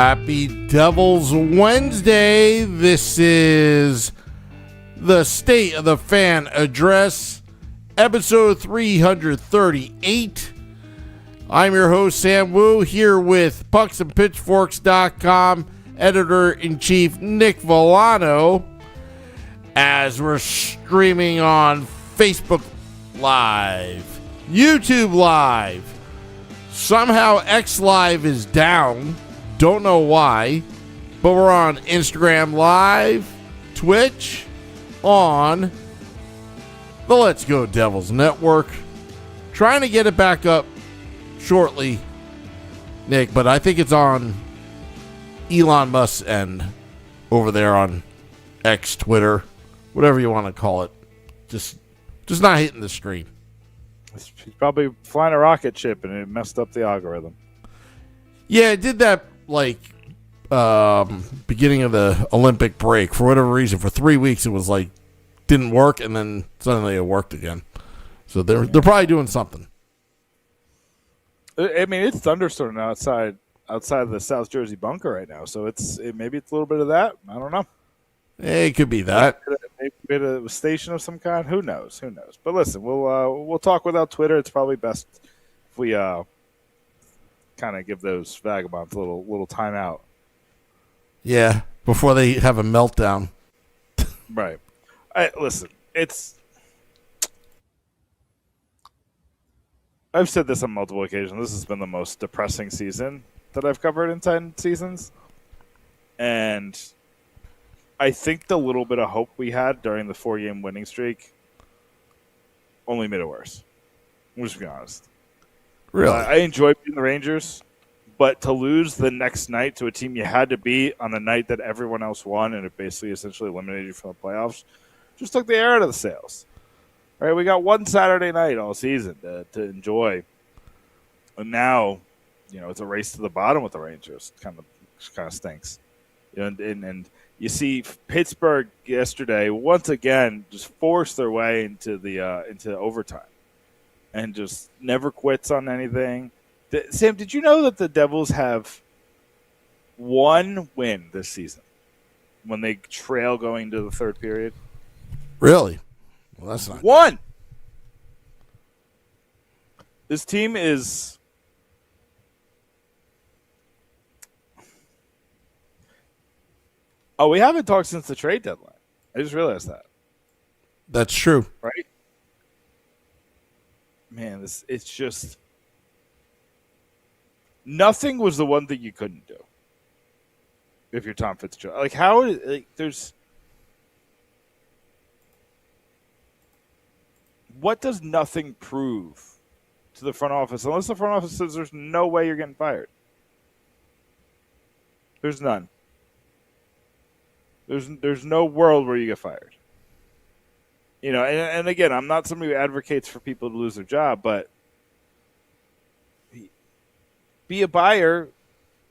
Happy Devil's Wednesday. This is the State of the Fan Address, episode 338. I'm your host, Sam Wu, here with pucksandpitchforks.com editor-in-chief Nick Villano, as we're streaming on Facebook Live, YouTube Live. Somehow X Live is down. Don't know why. But we're on Instagram Live, Twitch, on the Let's Go Devils Network. Trying to get it back up shortly, Nick, but I think it's on Elon Musk's end over there on X, Twitter, whatever you want to call it. Just not hitting the screen. He's probably flying a rocket ship and it messed up the algorithm. Yeah, it did that beginning of the Olympic break. For whatever reason, for 3 weeks it was like didn't work, and then suddenly it worked again. So they're probably doing something. I mean, it's thunderstorming outside of the South Jersey bunker right now, so maybe it's a little bit of that. I don't know. It could be that. Maybe a station of some kind. Who knows? But listen, we'll talk without Twitter. It's probably best if we kind of give those vagabonds a little time out. Yeah, before they have a meltdown. Right. Listen, I've said this on multiple occasions. This has been the most depressing season that I've covered in 10 seasons. And I think the little bit of hope we had during the 4-game winning streak only made it worse. I'm just being honest. Really? I enjoyed beating the Rangers, but to lose the next night to a team you had to beat on the night that everyone else won and it basically essentially eliminated you from the playoffs just took the air out of the sails. All right, we got one Saturday night all season to enjoy. And now, it's a race to the bottom with the Rangers. Kind of stinks. And you see Pittsburgh yesterday once again just force their way into overtime and just never quits on anything. Sam, did you know that the Devils have one win this season when they trail going to the third period? Really? Well, that's not one. This team is we haven't talked since the trade deadline. I just realized that. That's true. Right? Man, it's just nothing was the one thing you couldn't do. If you're Tom Fitzgerald. What does nothing prove to the front office? Unless the front office says there's no way you're getting fired. There's none. There's no world where you get fired. And again, I'm not somebody who advocates for people to lose their job, but be a buyer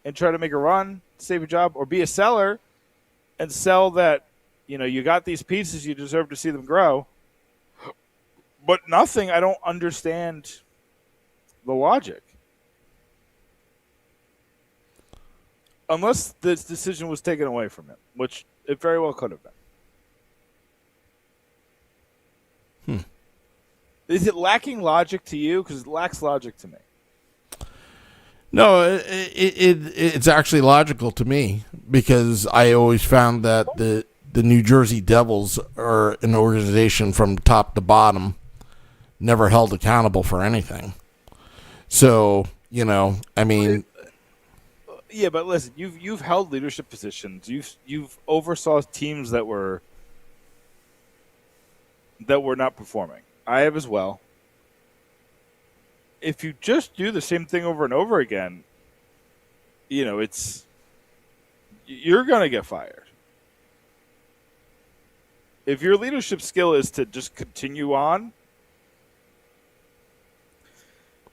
and try to make a run, save a job, or be a seller and sell that, you got these pieces, you deserve to see them grow. But nothing, I don't understand the logic. Unless this decision was taken away from him, which it very well could have been. Is it lacking logic to you? Because it lacks logic to me. No, it's actually logical to me, because I always found that the New Jersey Devils are an organization from top to bottom, never held accountable for anything. So, I mean... Yeah, but listen, you've held leadership positions. You've oversaw teams that were not performing. I have as well. If you just do the same thing over and over again, you're going to get fired. If your leadership skill is to just continue on,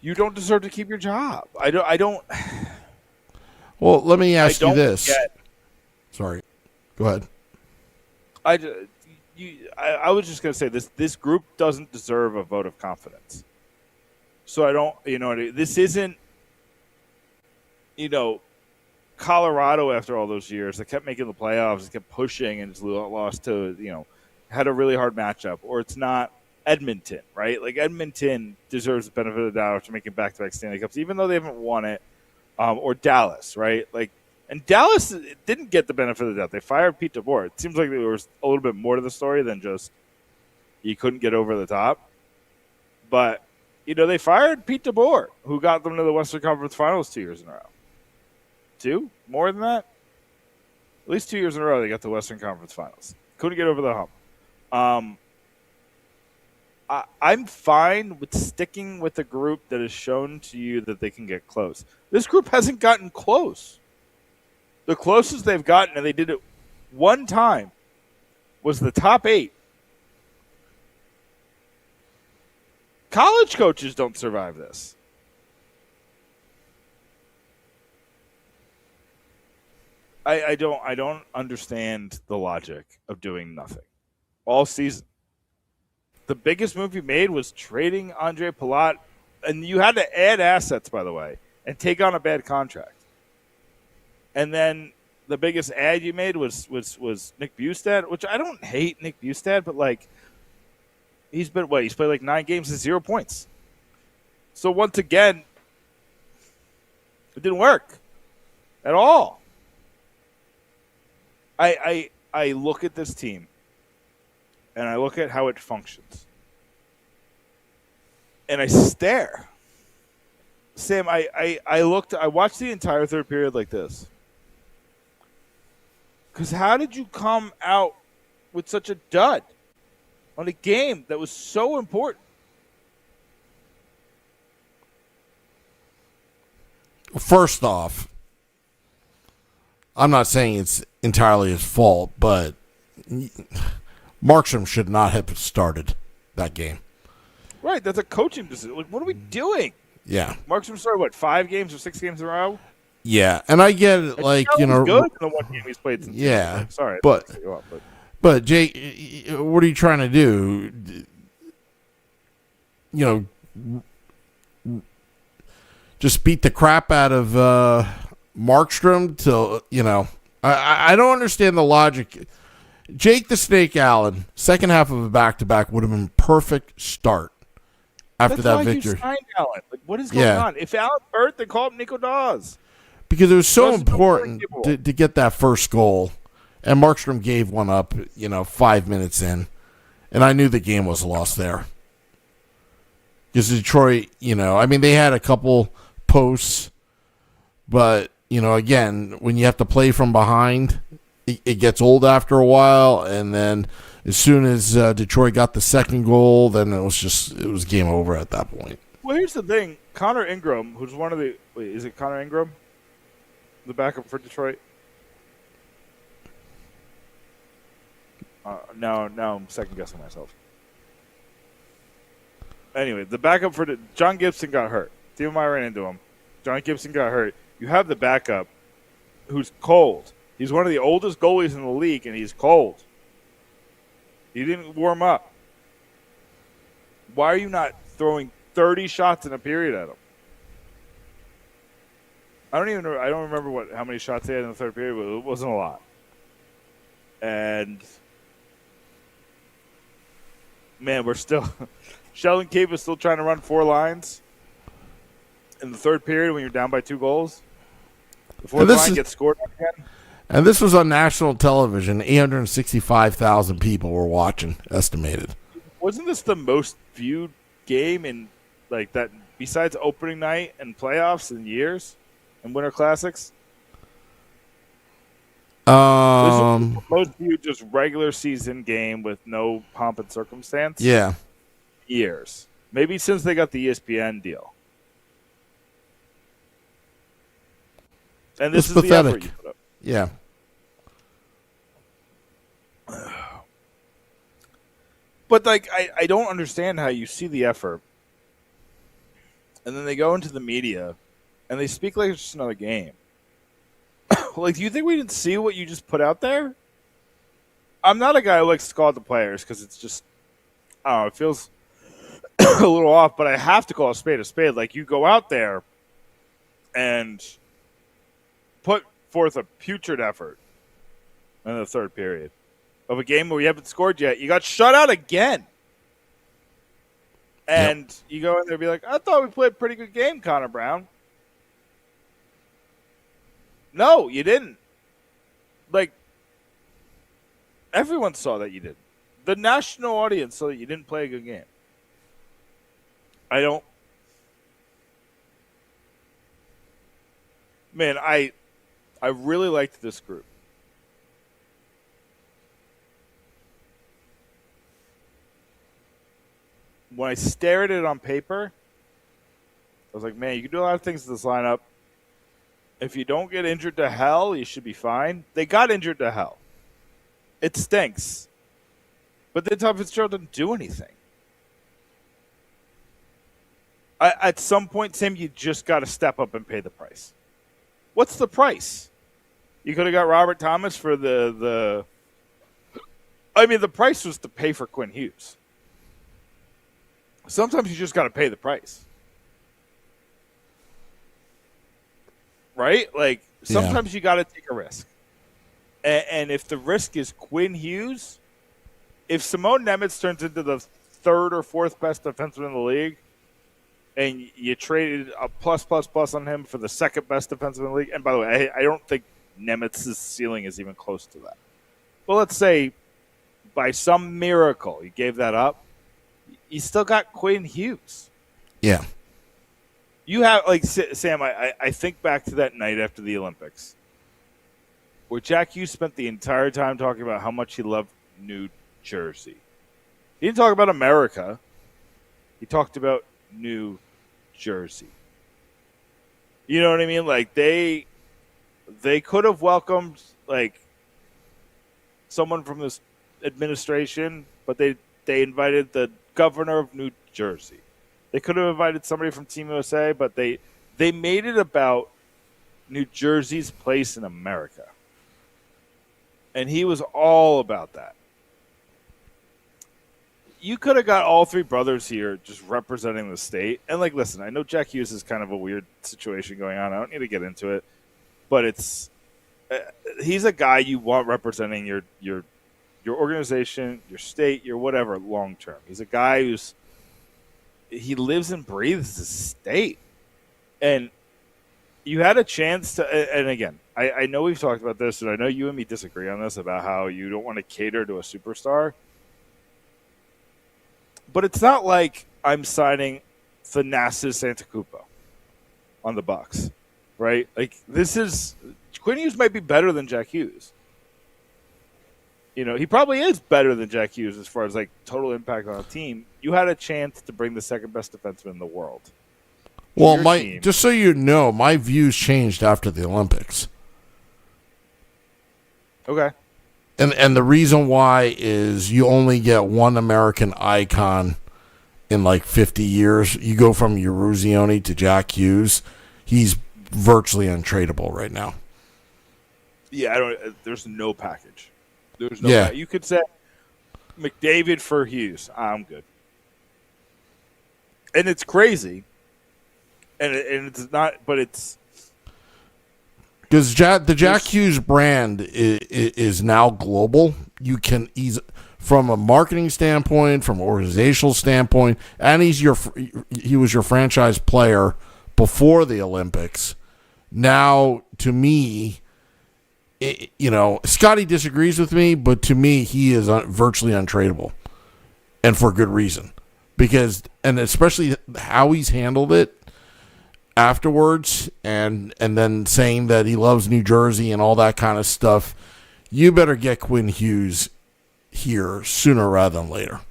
you don't deserve to keep your job. I don't. Well, let me ask you this. Sorry. Go ahead. I was just going to say this group doesn't deserve a vote of confidence. So I don't, this isn't, Colorado after all those years that kept making the playoffs, kept pushing, and just lost to, had a really hard matchup. Or it's not Edmonton, right? Like Edmonton deserves the benefit of the doubt after making back-to-back Stanley Cups, even though they haven't won it. Or Dallas, right? And Dallas didn't get the benefit of the doubt. They fired Pete DeBoer. It seems like there was a little bit more to the story than just he couldn't get over the top. But, they fired Pete DeBoer, who got them to the Western Conference Finals 2 years in a row. 2? More than that? At least 2 years in a row they got the Western Conference Finals. Couldn't get over the hump. I'm fine with sticking with a group that has shown to you that they can get close. This group hasn't gotten close. The closest they've gotten, and they did it one time, was the top 8. College coaches don't survive this. I don't understand the logic of doing nothing all season. The biggest move you made was trading Andre Palat, and you had to add assets, by the way, and take on a bad contract. And then the biggest ad you made was Nick Bjugstad, which I don't hate Nick Bjugstad, but he's played 9 games and 0 points. So once again, it didn't work at all. I look at this team and I look at how it functions. And I stare. Sam, I watched the entire third period like this. Because how did you come out with such a dud on a game that was so important? First off, I'm not saying it's entirely his fault, but Markstrom should not have started that game. Right, that's a coaching decision. What are we doing? Yeah. Markstrom started, 5 games or 6 games in a row? Yeah, and I get it, He's good in the one game he's played since. Yeah. Sorry. But Jake, what are you trying to do? Just beat the crap out of Markstrom till, I don't understand the logic. Jake the Snake Allen, second half of a back-to-back would have been perfect start after that victory. You signed Allen. What is going on? If Allen's hurt, then call up Nico Dawes. Because it was so important to get that first goal. And Markstrom gave one up, 5 minutes in. And I knew the game was lost there. Because Detroit, they had a couple posts. But, again, when you have to play from behind, it gets old after a while. And then as soon as Detroit got the second goal, then it was game over at that point. Well, here's the thing. Connor Ingram, who's one of the – wait, is it Connor Ingram? The backup for Detroit? No, I'm second-guessing myself. Anyway, the backup for John Gibson got hurt. Theomy ran into him. John Gibson got hurt. You have the backup who's cold. He's one of the oldest goalies in the league, and he's cold. He didn't warm up. Why are you not throwing 30 shots in a period at him? I don't remember how many shots they had in the third period, but it wasn't a lot. And man, we're still Sheldon Keefe is still trying to run 4 lines in the third period when you're down by 2 goals. The fourth line gets scored on again. And this was on national television. 865,000 people were watching, estimated. Wasn't this the most viewed game in that besides opening night and playoffs in years? In Winter Classics? This is the most viewed just regular season game with no pomp and circumstance. Yeah. Years. Maybe since they got the ESPN deal. And this is pathetic. The effort you put up. Yeah. But I don't understand how you see the effort. And then they go into the media and they speak like it's just another game. Do you think we didn't see what you just put out there? I'm not a guy who likes to call out the players because it's just, I don't know, it feels a little off, but I have to call a spade a spade. You go out there and put forth a putrid effort in the third period of a game where you haven't scored yet. You got shut out again. And you go in there and be like, I thought we played a pretty good game, Connor Brown. No, you didn't. Like, everyone saw that you didn't. The national audience saw that you didn't play a good game. Man, I really liked this group. When I stare at it on paper, I was like, man, you can do a lot of things to this lineup. If you don't get injured to hell, you should be fine. They got injured to hell. It stinks. But then Tom Fitzgerald didn't do anything. At some point, Sam, you just got to step up and pay the price. What's the price? You could have got Robert Thomas for the price was to pay for Quinn Hughes. Sometimes you just got to pay the price. Right? Like, sometimes you got to take a risk. And if the risk is Quinn Hughes, if Simone Nemitz turns into the third or fourth best defenseman in the league, and you traded a plus on him for the second best defenseman in the league, and by the way, I don't think Nemitz's ceiling is even close to that. Well, let's say by some miracle you gave that up, you still got Quinn Hughes. Yeah. You have, like, Sam, I think back to that night after the Olympics where Jack Hughes spent the entire time talking about how much he loved New Jersey. He didn't talk about America. He talked about New Jersey. You know what I mean? Like, they could have welcomed, like, someone from this administration, but they invited the governor of New Jersey. They could have invited somebody from Team USA, but they made it about New Jersey's place in America. And he was all about that. You could have got all three brothers here just representing the state. And, like, listen, I know Jack Hughes is kind of a weird situation going on. I don't need to get into it. But he's a guy you want representing your organization, your state, your whatever long term. He's a guy he lives and breathes the state. And you had a chance to, and again, I know we've talked about this, and I know you and me disagree on this about how you don't want to cater to a superstar. But it's not like I'm signing Thanasis Santacupo on the Bucks, right? Like, Quinn Hughes might be better than Jack Hughes. You know, he probably is better than Jack Hughes as far as, like, total impact on a team. You had a chance to bring the second best defenseman in the world. Well, just so you know, my views changed after the Olympics. Okay. And the reason why is you only get one American icon in like 50 years. You go from Eruzione to Jack Hughes. He's virtually untradeable right now. Yeah, there's no package. There's no package. You could say McDavid for Hughes. I'm good. And it's crazy. And it's not, but it's because the Jack Hughes brand is now global. You can from a marketing standpoint, from an organizational standpoint, and he was your franchise player before the Olympics. Now, to me, Scotty disagrees with me, but to me, he is virtually untradeable, and for good reason. And especially how he's handled it afterwards, and then saying that he loves New Jersey and all that kind of stuff. You better get Quinn Hughes here sooner rather than later.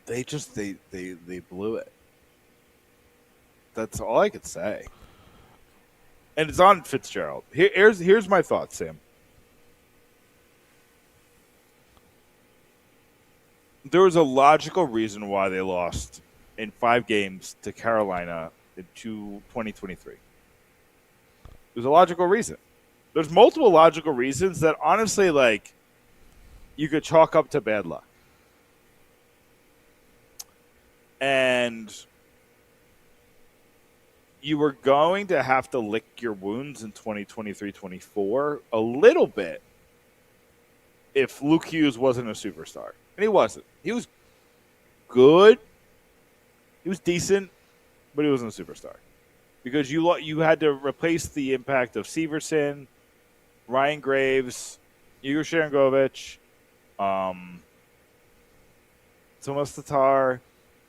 They blew it. That's all I could say. And it's on Fitzgerald. Here's my thoughts, Sam. There was a logical reason why they lost in 5 games to Carolina in 2023. There's a logical reason. There's multiple logical reasons that honestly, like, you could chalk up to bad luck. And you were going to have to lick your wounds in 2023-24 a little bit if Luke Hughes wasn't a superstar. And he wasn't. He was good. He was decent, but he wasn't a superstar. Because you had to replace the impact of Severson, Ryan Graves, Igor Sharangovich, Tomas Tatar,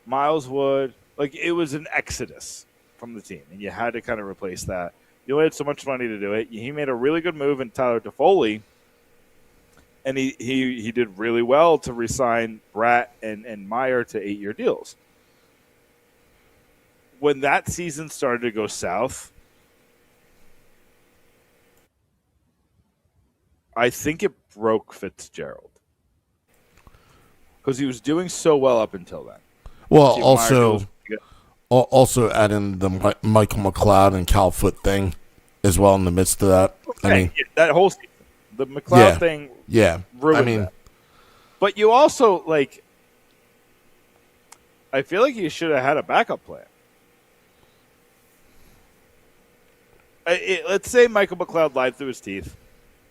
Miles Wood. Like, it was an exodus from the team, and you had to kind of replace that. You only had so much money to do it. He made a really good move in Tyler Toffoli, and he did really well to re-sign Bratt and Meyer to 8-year deals. When that season started to go south, I think it broke Fitzgerald. Because he was doing so well up until then. Well, also add in the Michael McLeod and Cal Foot thing as well in the midst of that. Okay, I mean, that whole season. The McLeod thing ruined that. But you also, like, I feel like you should have had a backup plan. Let's say Michael McLeod lied through his teeth.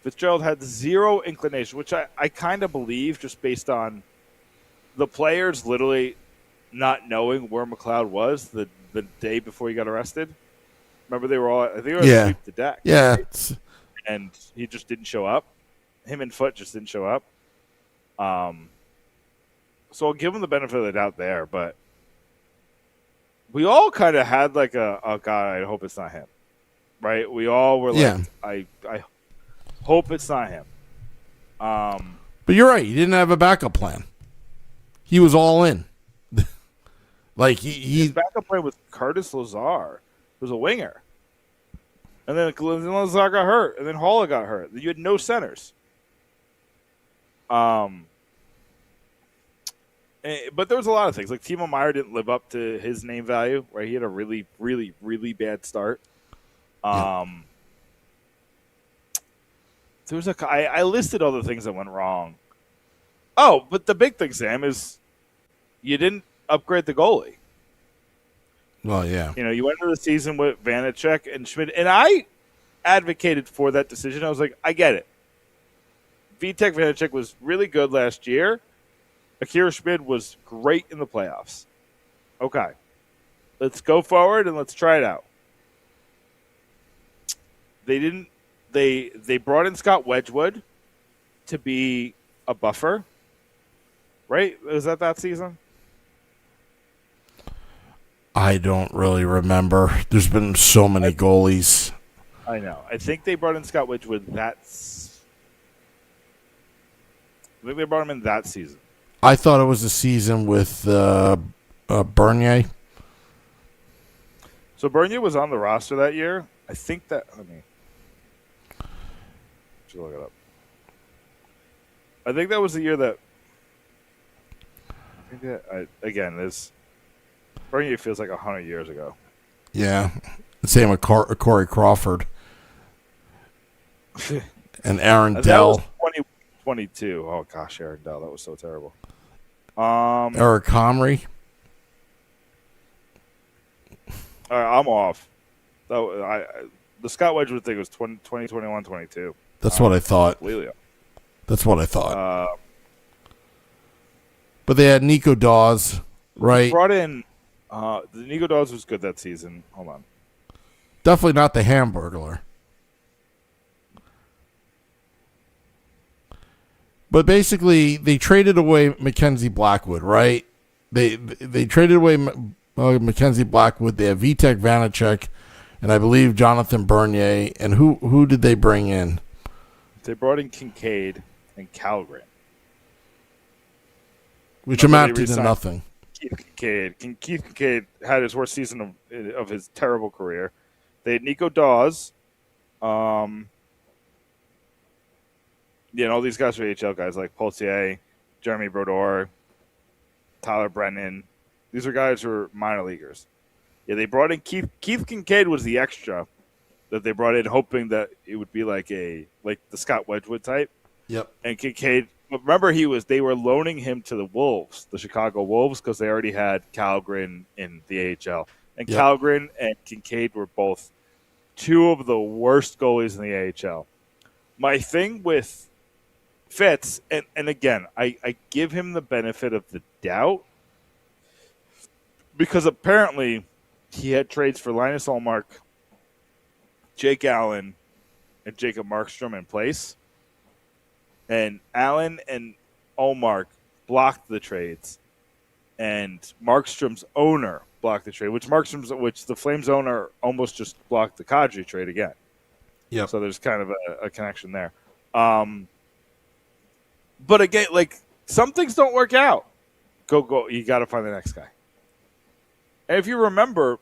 Fitzgerald had zero inclination, which I kind of believe just based on the players literally not knowing where McLeod was the day before he got arrested. Remember, they were all, I think they were sweep the deck. Yeah. Right? And he just didn't show up. Him and Foot just didn't show up. So I'll give him the benefit of the doubt there, but we all kind of had like oh God, I hope it's not him. Right? We all were like, I hope it's not him. But you're right. He didn't have a backup plan. He was all in. Like his backup plan was Curtis Lazar, who was a winger, and then Lazar got hurt, and then Halla got hurt. You had no centers. But there was a lot of things. Like Timo Meyer didn't live up to his name value. Right? He had a really, really, really bad start. There was I listed all the things that went wrong. Oh, but the big thing, Sam, is you didn't upgrade the goalie. Well, yeah. You know, you went into the season with Vanacek and Schmidt, and I advocated for that decision. I was like, I get it. Vitek Vanacek was really good last year. Akira Schmid was great in the playoffs. Okay. Let's go forward and let's try it out. They didn't. They brought in Scott Wedgwood to be a buffer, right? Was that season? I don't really remember. There's been so many goalies. I know. I think they brought in Scott Wedgwood. I think they brought him in that season. I thought it was a season with Bernier. So Bernier was on the roster that year. I think that. Should look it up. I think that was the year that. Again, this Bernier feels like 100 years ago. Yeah, same with Corey Crawford and Aaron Dell. That was 2022. Oh gosh, Aaron Dell, that was so terrible. Eric Comrie. All right, I'm off. The Scott Wedgwood thing was 2021, 22. That's what I thought. Lelio. That's what I thought. But they had Nico Dawes, right? Brought in the Nico Dawes was good that season. Hold on. Definitely not the Hamburglar. But basically, they traded away Mackenzie Blackwood, right? They traded away Mackenzie Blackwood. They have Vitek Vanacek, and I believe Jonathan Bernier. And who did they bring in? They brought in Kincaid and Calgren. Which amounted to nothing. Keith Kincaid had his worst season of his terrible career. They had Nico Dawes. And all these guys are AHL guys like Poltier, Jeremy Brodeur, Tyler Brennan. These are guys who are minor leaguers. Yeah, they brought in Keith Kincaid was the extra that they brought in, hoping that it would be like the Scott Wedgwood type. Yep. And Kincaid, remember they were loaning him to the Wolves, the Chicago Wolves, because they already had Calgren in the AHL. And Yep. Calgren and Kincaid were both two of the worst goalies in the AHL. My thing with Fitz, and again, I give him the benefit of the doubt because apparently he had trades for Linus Ullmark, Jake Allen, and Jacob Markstrom in place. And Allen and Ullmark blocked the trades, and Markstrom's owner blocked the trade, which the Flames owner almost just blocked the Kadri trade again. Yep. So there's kind of a connection there. But again, like, some things don't work out. Go. You got to find the next guy. And if you remember,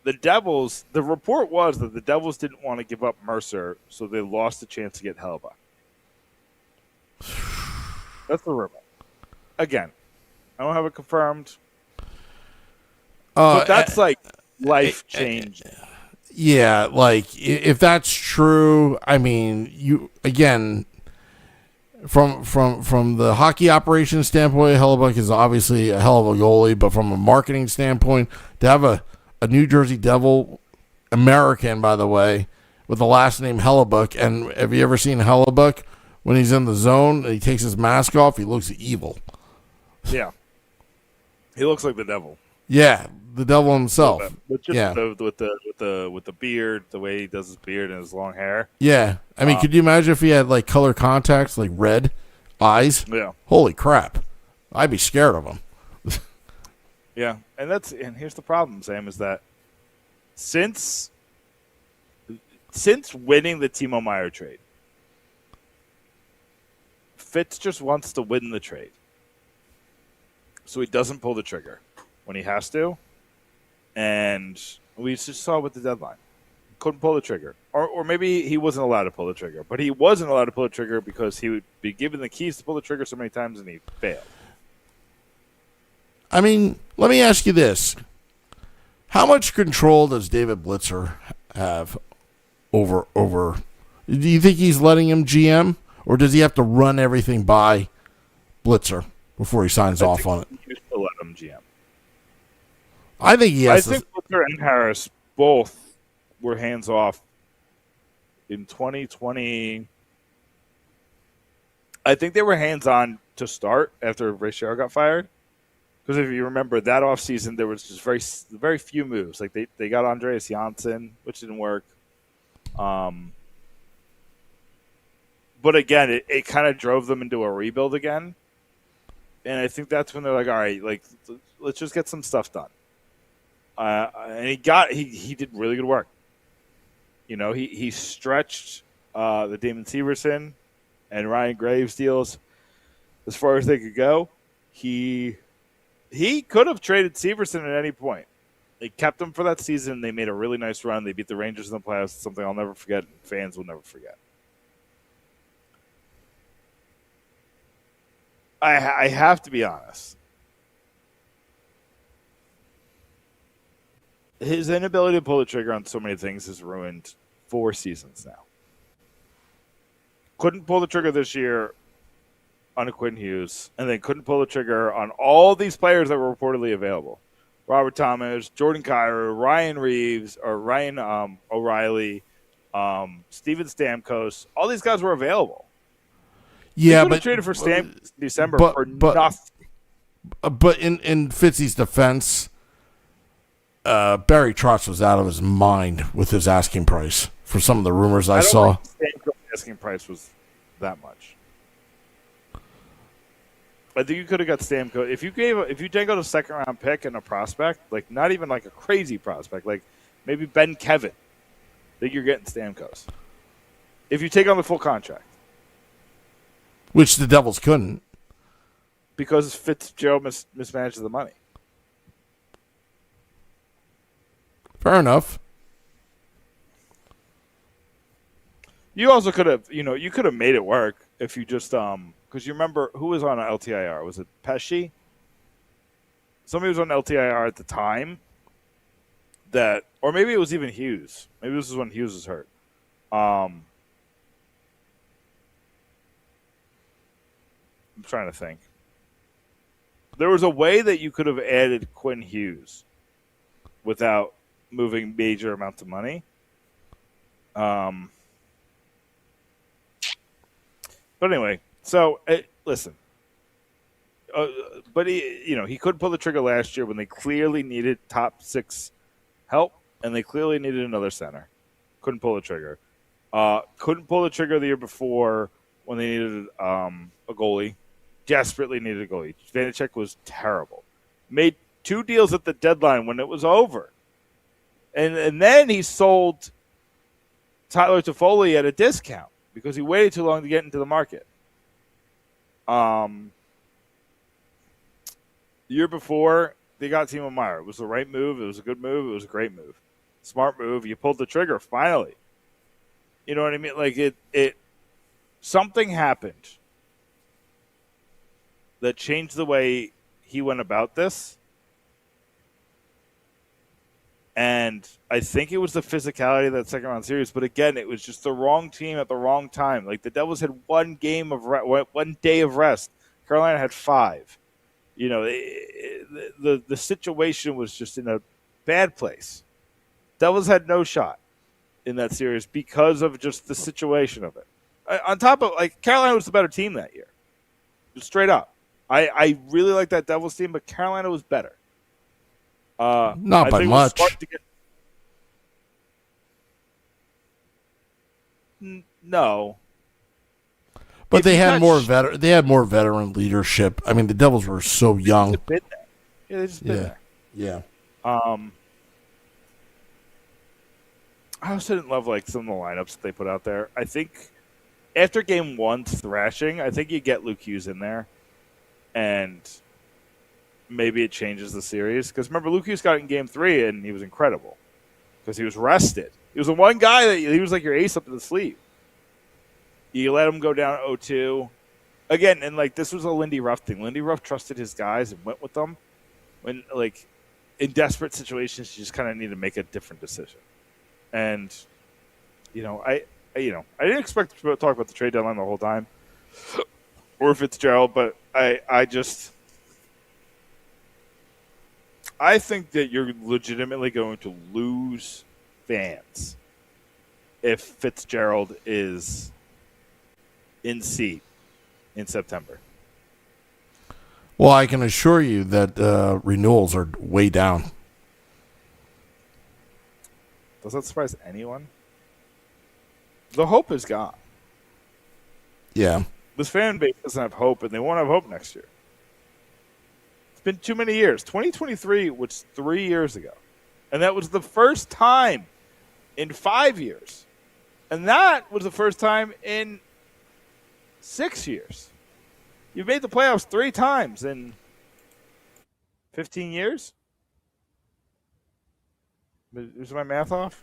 the Devils, the report was that the Devils didn't want to give up Mercer, so they lost the chance to get Hellebuck. That's the rumor. Again, I don't have it confirmed. But that's like life change. Yeah, like if that's true, I mean, you again from the hockey operations standpoint, Hellebuck is obviously a hell of a goalie, but from a marketing standpoint, to have a New Jersey Devil, American by the way, with the last name Hellebuck, and have you ever seen Hellebuck when he's in the zone and he takes his mask off, he looks evil. Yeah. He looks like the devil. Yeah, the devil himself. With just yeah, with the beard, the way he does his beard and his long hair. Yeah, I mean, could you imagine if he had like color contacts, like red eyes? Yeah. Holy crap, I'd be scared of him. Yeah, and here's the problem, Sam, is that since winning the Timo Meier trade, Fitz just wants to win the trade, so he doesn't pull the trigger when he has to. And we just saw with the deadline. Couldn't pull the trigger. Or maybe he wasn't allowed to pull the trigger. But he wasn't allowed to pull the trigger because he would be given the keys to pull the trigger so many times and he failed. I mean, let me ask you this. How much control does David Blitzer have over do you think he's letting him GM? Or does he have to run everything by Blitzer before he signs off on it? He used to let him GM. I think he has I think Blitzer and Harris both were hands off in 2020. I think they were hands on to start after Ray Shero got fired. Because if you remember that offseason, there was just very few moves. Like they got Andreas Janssen, which didn't work. But again, it kind of drove them into a rebuild again. And I think that's when they're like, all right, like let's just get some stuff done. And he did really good work. You know, he stretched the Damon Severson and Ryan Graves deals as far as they could go. He could have traded Severson at any point. They kept him for that season. They made a really nice run. They beat the Rangers in the playoffs. Something I'll never forget. And fans will never forget. I have to be honest. His inability to pull the trigger on so many things has ruined 4 seasons now. Couldn't pull the trigger this year on a Quinn Hughes, and then couldn't pull the trigger on all these players that were reportedly available. Robert Thomas, Jordan Kyrou, Ryan Reeves, or Ryan O'Reilly, Steven Stamkos. All these guys were available. Yeah, but traded for Stamkos in December for nothing. But in Fitzy's defense, Barry Trotz was out of his mind with his asking price for some of the rumors I saw. Think Stamkos' asking price was that much. I think you could have got Stamkos if you dangled a second round pick and a prospect, like not even like a crazy prospect, like maybe Ben Kevin. I think you're getting Stamkos if you take on the full contract, which the Devils couldn't because Fitzgerald mismanaged the money. Fair enough. You also could have, you could have made it work if you just because you remember who was on LTIR? Was it Pesci? Somebody was on LTIR at the time. Or maybe it was even Hughes. Maybe this is when Hughes was hurt. I'm trying to think. There was a way that you could have added Quinn Hughes without moving major amounts of money. But anyway, so listen. But he couldn't pull the trigger last year when they clearly needed top 6 help, and they clearly needed another center. Couldn't pull the trigger. Couldn't pull the trigger the year before when they needed a goalie. Desperately needed a goalie. Vanacek was terrible. Made 2 deals at the deadline when it was over. And then he sold Tyler Toffoli at a discount because he waited too long to get into the market. The year before, they got Timo Meier. It was the right move. It was a good move. It was a great move. Smart move. You pulled the trigger, finally. You know what I mean? Like, something happened that changed the way he went about this. And I think it was the physicality of that second-round series. But, again, it was just the wrong team at the wrong time. Like, the Devils had one day of rest. Carolina had 5. You know, the situation was just in a bad place. Devils had no shot in that series because of just the situation of it. On top of, like, Carolina was the better team that year. Just straight up. I really like that Devils team, but Carolina was better. Not by much. No. But they had more veteran leadership. I mean, the Devils were so young. They just been there. Yeah. I also didn't love like some of the lineups that they put out there. I think after game 1 thrashing, I think you get Luke Hughes in there, and maybe it changes the series. Because remember, Luke Hughes got it in game 3, and he was incredible because he was rested. He was the one guy that he was like your ace up to the sleeve. You let him go down 0-2. Again, and like this was a Lindy Ruff thing. Lindy Ruff trusted his guys and went with them. When like in desperate situations, you just kind of need to make a different decision. And I didn't expect to talk about the trade deadline the whole time, or Fitzgerald, but I think that you're legitimately going to lose fans if Fitzgerald is in seat in September. Well, I can assure you that renewals are way down. Does that surprise anyone? The hope is gone. Yeah. This fan base doesn't have hope, and they won't have hope next year. It's been too many years. 2023 was 3 years ago. And that was the first time in 5 years. And that was the first time in 6 years. You've made the playoffs 3 times in 15 years? Is my math off?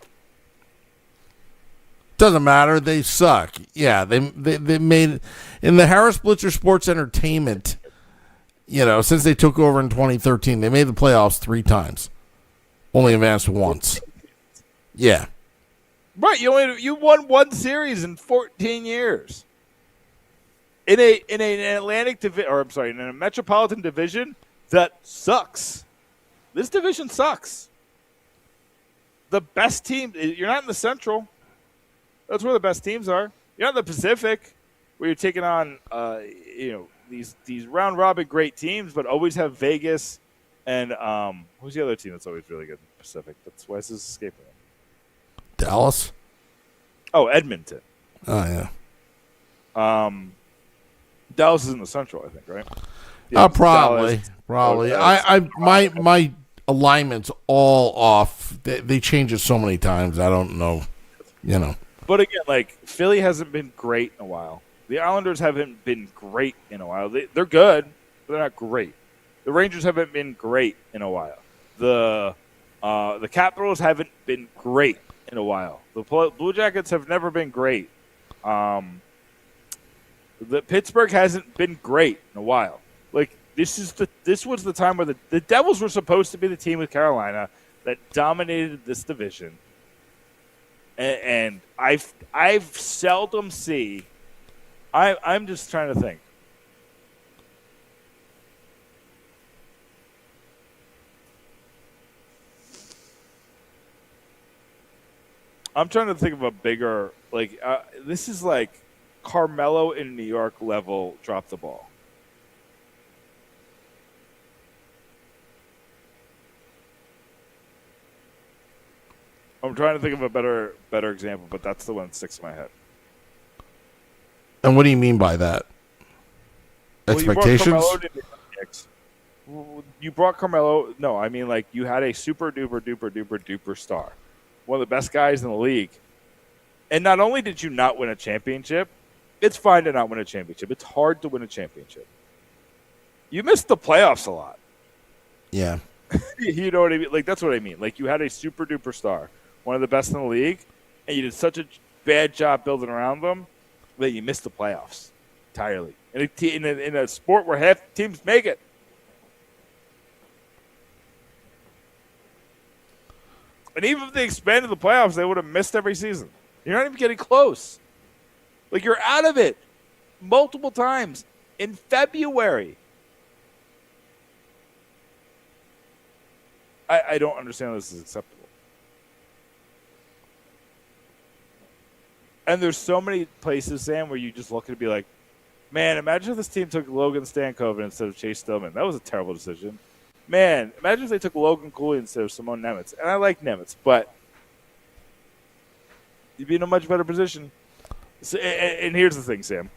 Doesn't matter. They suck. Yeah, they made in the Harris Blitzer Sports Entertainment. Since they took over in 2013, they made the playoffs 3 times. Only advanced once. Yeah. Right. You won 1 series in 14 years. In an Atlantic division, or I'm sorry, in a Metropolitan division that sucks. This division sucks. The best team. You're not in the Central. That's where the best teams are. You're not in the Pacific, where you're taking on, these round robin great teams, but always have Vegas and who's the other team that's always really good in the Pacific? That's why this is escaping me. Dallas. Oh, Edmonton. Oh yeah. Dallas is in the Central, I think, right? Yeah, probably. My alignment's all off. They change it so many times. I don't know. But again, like Philly hasn't been great in a while. The Islanders haven't been great in a while. They're good, but they're not great. The Rangers haven't been great in a while. The Capitals haven't been great in a while. The Blue Jackets have never been great. The Pittsburgh hasn't been great in a while. Like this was the time where the Devils were supposed to be the team with Carolina that dominated this division. And I've seldom see. I'm just trying to think. I'm trying to think of a bigger this is like Carmelo in New York level drop the ball. I'm trying to think of a better example, but that's the one that sticks in my head. And what do you mean by that? Expectations? You brought Carmelo. No, I mean like you had a super duper star, one of the best guys in the league. And not only did you not win a championship, it's fine to not win a championship. It's hard to win a championship. You missed the playoffs a lot. Yeah. You know what I mean? Like, that's what I mean. Like, you had a super duper star, one of the best in the league, and you did such a bad job building around them that you missed the playoffs entirely. In a sport where half teams make it. And even if they expanded the playoffs, they would have missed every season. You're not even getting close. Like, you're out of it multiple times in February. I don't understand how this is acceptable. And there's so many places, Sam, where you just look and be like, man, imagine if this team took Logan Stankoven instead of Chase Stillman. That was a terrible decision. Man, imagine if they took Logan Cooley instead of Simone Nemeth. And I like Nemeth, but you'd be in a much better position. So, and here's the thing, Sam.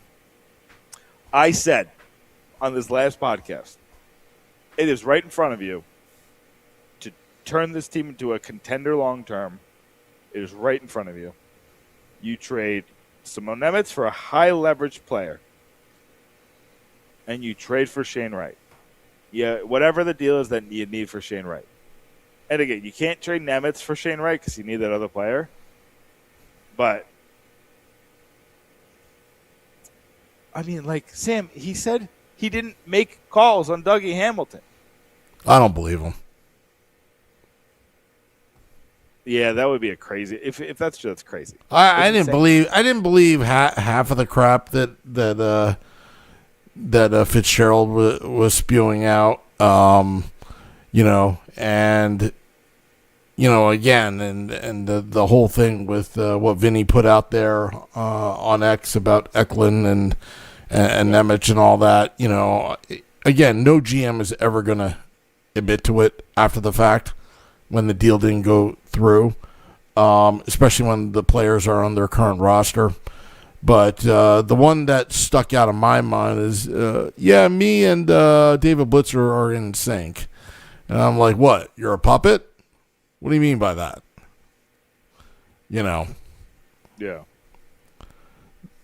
I said on this last podcast, it is right in front of you to turn this team into a contender long term. It is right in front of you. You trade Simone Nemeth for a high leverage player, and you trade for Shane Wright. Yeah, whatever the deal is that you need for Shane Wright. And again, you can't trade Nemeth for Shane Wright because you need that other player. But I mean, like Sam, he said he didn't make calls on Dougie Hamilton. I don't believe him. Yeah, that would be a crazy. If that's true, that's crazy. I didn't believe half of the crap that Fitzgerald was spewing out. Again, and the whole thing with what Vinny put out there on X about Eklund and Nemeth and all that. Again, no GM is ever going to admit to it after the fact when the deal didn't go through, especially when the players are on their current roster. But the one that stuck out of my mind is, me and David Blitzer are in sync. And I'm like, what? You're a puppet? What do you mean by that? Yeah.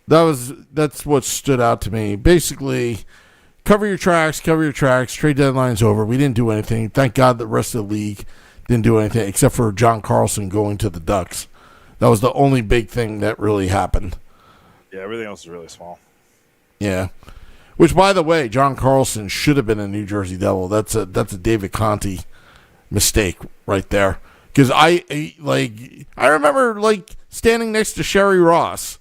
That's what stood out to me. Basically, cover your tracks, trade deadline's over. We didn't do anything. Thank God the rest of the league didn't do anything except for John Carlson going to the Ducks. That was the only big thing that really happened. Yeah, everything else is really small. Yeah. Which, by the way, John Carlson should have been a New Jersey Devil. That's a David Conti mistake right there. Because I remember standing next to Sherry Ross,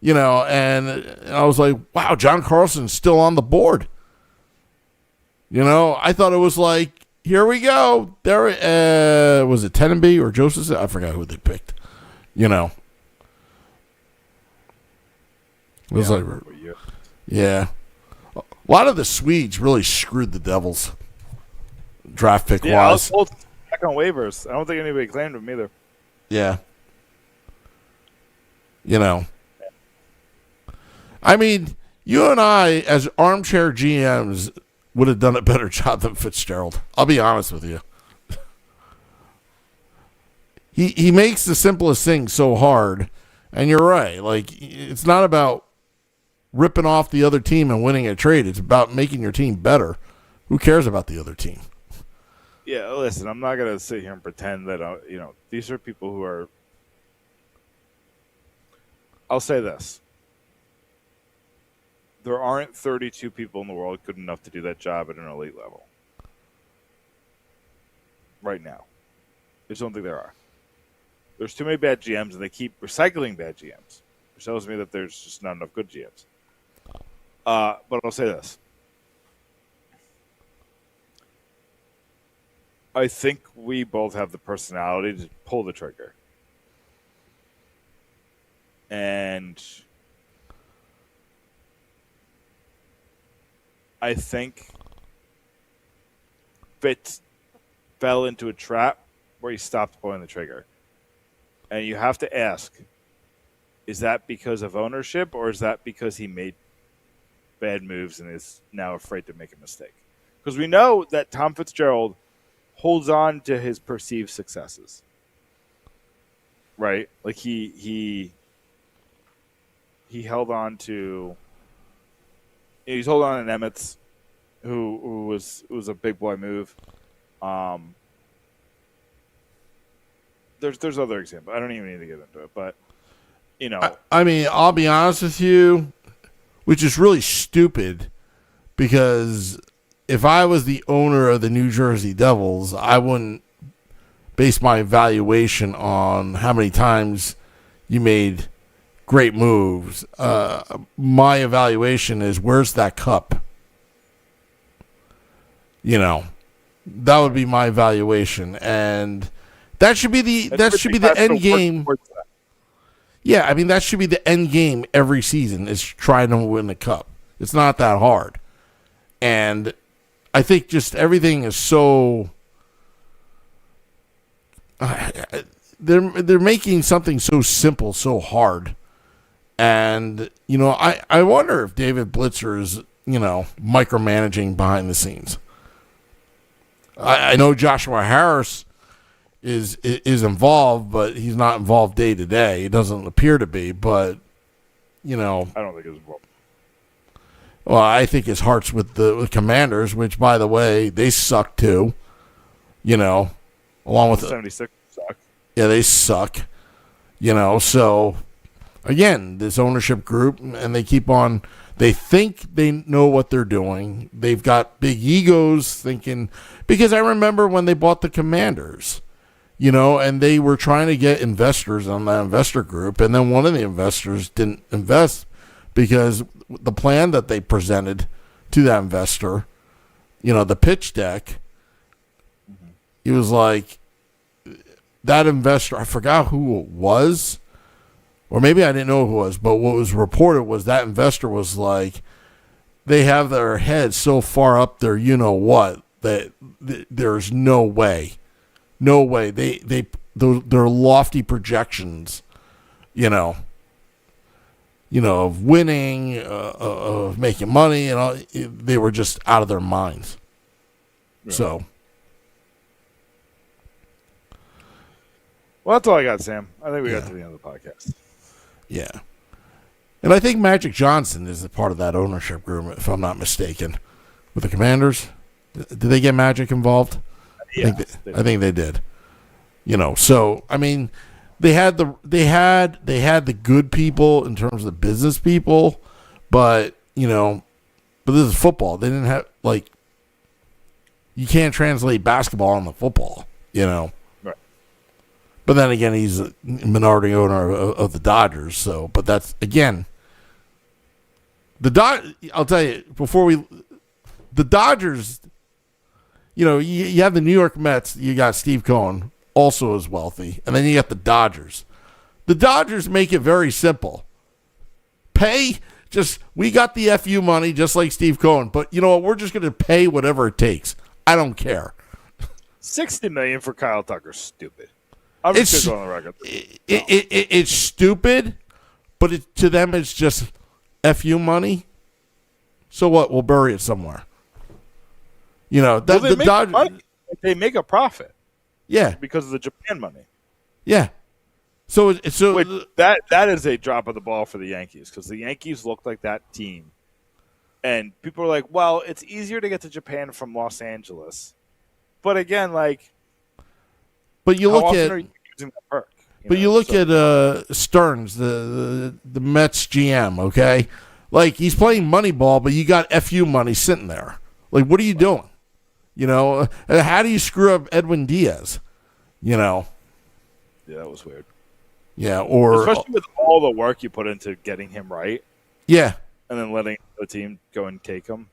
and I was like, wow, John Carlson's still on the board. I thought it was like, here we go. There, was it Tenenby or Joseph? I forgot who they picked. It was yeah. A lot of the Swedes really screwed the Devils draft pick wise. I was told back on waivers. I don't think anybody claimed him either. Yeah. I mean, you and I, as armchair GMs, would have done a better job than Fitzgerald. I'll be honest with you. He makes the simplest thing so hard, and you're right. It's not about ripping off the other team and winning a trade. It's about making your team better. Who cares about the other team? Yeah, listen, I'm not going to sit here and pretend that, these are people who are... I'll say this. There aren't 32 people in the world good enough to do that job at an elite level. Right now. I just don't think there are. There's too many bad GMs, and they keep recycling bad GMs, which tells me that there's just not enough good GMs. But I'll say this. I think we both have the personality to pull the trigger. And I think Fitz fell into a trap where he stopped pulling the trigger. And you have to ask, is that because of ownership, or is that because he made bad moves and is now afraid to make a mistake? Because we know that Tom Fitzgerald holds on to his perceived successes, right? Like he held on to. He's holding on to Nemitz, who was a big boy move. There's other examples. I don't even need to get into it, but you know, I mean, I'll be honest with you, which is really stupid, because if I was the owner of the New Jersey Devils, I wouldn't base my evaluation on how many times you made great moves. My evaluation is, where's that cup? You know, that would be my evaluation, and that should be the end game. Yeah, I mean, that should be the end game every season, is trying to win the cup. It's not that hard. And I think just everything is so... they're making something so simple so hard. And, you know, I wonder if David Blitzer is, you know, micromanaging behind the scenes. I know Joshua Harris is involved, but he's not involved day to day. He doesn't appear to be, but you know, I don't think he's involved. Well, I think his heart's with the Commanders, which, by the way, they suck too. You know, along with 76 suck. Yeah, they suck. You know, so again, this ownership group, and they keep on. They think they know what they're doing. They've got big egos, thinking, because I remember when they bought the Commanders. You know, and they were trying to get investors on that investor group, and then one of the investors didn't invest because the plan that they presented to that investor, you know, the pitch deck, he was like, that investor, I forgot who it was, or maybe I didn't know who it was, but what was reported was that investor was like, they have their head so far up there, you know what, that there's no way. No way. Their lofty projections, you know, of winning, of making money, and all, they were just out of their minds. Yeah. So, well, that's all I got, Sam. I think we got to the end of the podcast. Yeah, and I think Magic Johnson is a part of that ownership group, if I'm not mistaken, with the Commanders. Did they get Magic involved? Yeah, I think they did. You know, so I mean, they had the good people in terms of the business people, but you know, this is football. They didn't have, like, you can't translate basketball on the football. You know, right? But then again, he's a minority owner of the Dodgers. So, but that's again, I'll tell you the Dodgers. You know, you have the New York Mets. You got Steve Cohen, also is wealthy. And then you got the Dodgers. The Dodgers make it very simple. We got the FU money, just like Steve Cohen. But you know what? We're just going to pay whatever it takes. I don't care. $60 million for Kyle Tucker's stupid. I'm just going on the record. It's stupid, but to them it's just FU money. So what? We'll bury it somewhere. You know, they make a profit. Yeah, because of the Japan money. Yeah, so that is a drop of the ball for the Yankees, because the Yankees look like that team, and people are like, "Well, it's easier to get to Japan from Los Angeles," but again, like, you look at using that perk, you look at Stearns, the Mets GM. Okay, like, he's playing Moneyball, but you got FU money sitting there. Like, what are you doing? You know, how do you screw up Edwin Diaz? You know? Yeah, that was weird. Yeah, or... Especially with all the work you put into getting him right. Yeah. And then letting the team go and take him.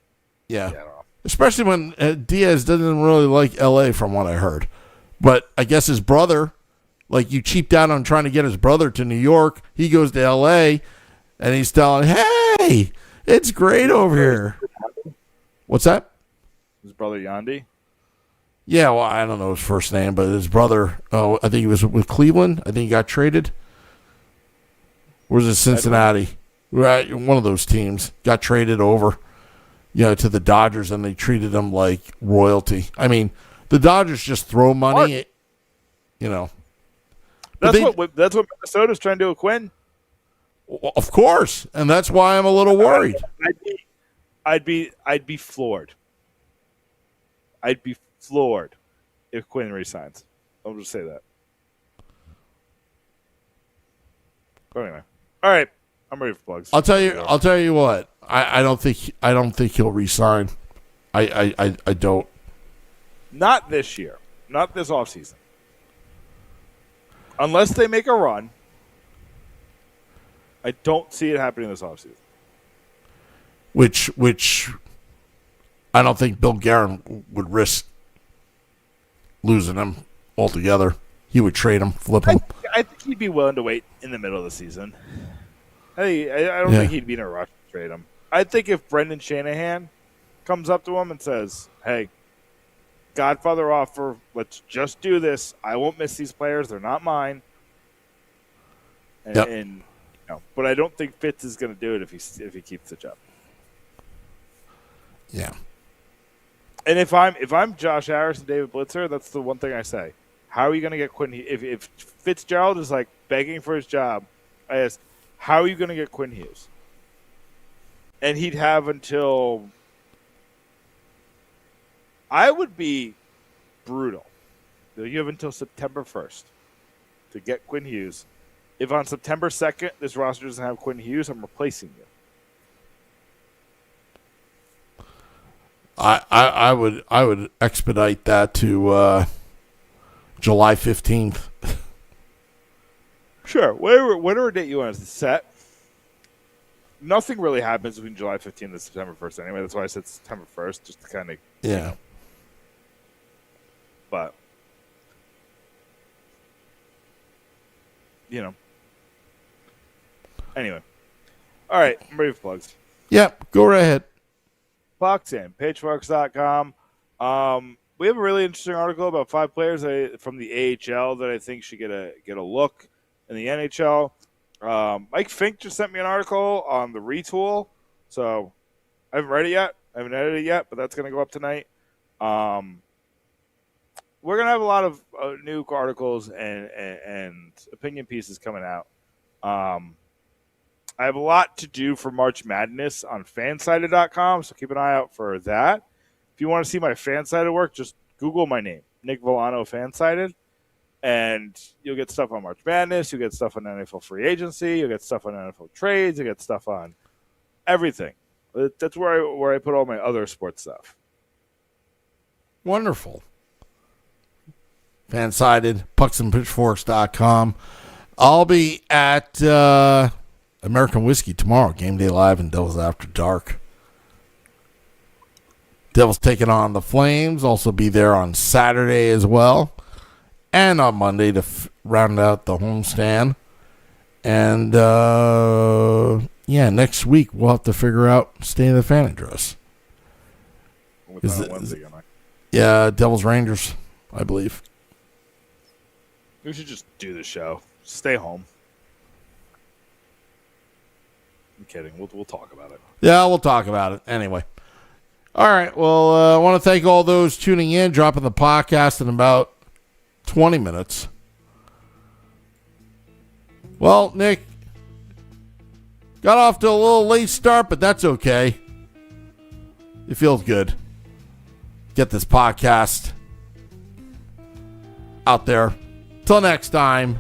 Yeah. I don't know. Especially when Diaz doesn't really like L.A., from what I heard. But I guess his brother Like, you cheaped out on trying to get his brother to New York. He goes to L.A., and he's telling, hey, it's great over here. What's that? His brother Yandy? Yeah, well, I don't know his first name, but his brother, I think he was with Cleveland. I think he got traded. Or was it Cincinnati? Right, one of those teams got traded over, to the Dodgers, and they treated him like royalty. I mean, the Dodgers just throw money, That's what Minnesota's trying to do with Quinn. Of course, and that's why I'm a little worried. I'd be floored. I'd be floored if Quinn resigns. I'll just say that. But anyway, all right. I'm ready for plugs. I'll tell you what. I don't think he'll resign. I don't. Not this year. Not this offseason. Unless they make a run, I don't see it happening this offseason. Which I don't think Bill Guerin would risk losing him altogether. He would trade him, flip him. I think he'd be willing to wait in the middle of the season. I don't think he'd be in a rush to trade him. I think if Brendan Shanahan comes up to him and says, hey, Godfather offer, let's just do this. I won't miss these players. They're not mine. But I don't think Fitz is going to do it if he keeps the job. Yeah. And if I'm Josh Harris and David Blitzer, that's the one thing I say. How are you going to get Quinn? If Fitzgerald is like begging for his job, I ask, how are you going to get Quinn Hughes? And he'd have until. I would be brutal. You have until September 1st to get Quinn Hughes. If on September 2nd this roster doesn't have Quinn Hughes, I'm replacing you. I would expedite that to July 15th. Sure. Whatever date you want to set. Nothing really happens between July 15th and September 1st anyway. That's why I said September 1st, just to kind of... Yeah. But, Anyway. All right. I'm ready for plugs. Yep. Go right ahead. Boxing. Pageforks.com. We have a really interesting article about 5 players from the AHL that I think should get a look in the NHL. Mike Fink just sent me an article on the Retool. So I haven't read it yet. I haven't edited it yet, but that's going to go up tonight. We're going to have a lot of new articles and opinion pieces coming out. I have a lot to do for March Madness on fansided.com, so keep an eye out for that. If you want to see my fansided work, just Google my name, Nick Villano Fansided, and you'll get stuff on March Madness. You'll get stuff on NFL free agency. You'll get stuff on NFL trades. You'll get stuff on everything. That's where I put all my other sports stuff. Wonderful. Fansided, pucksandpitchforks.com. I'll be at American Whiskey tomorrow, Game Day Live and Devils After Dark. Devils taking on the Flames. Also be there on Saturday as well. And on Monday to round out the homestand. And, next week we'll have to figure out State of the Fan address. Devils Rangers, I believe. We should just do the show. Stay home. I'm kidding. We'll talk about it. Yeah, we'll talk about it. Anyway. All right. Well, I want to thank all those tuning in, dropping the podcast in about 20 minutes. Well, Nick, got off to a little late start, but that's okay. It feels good. Get this podcast out there. Till next time.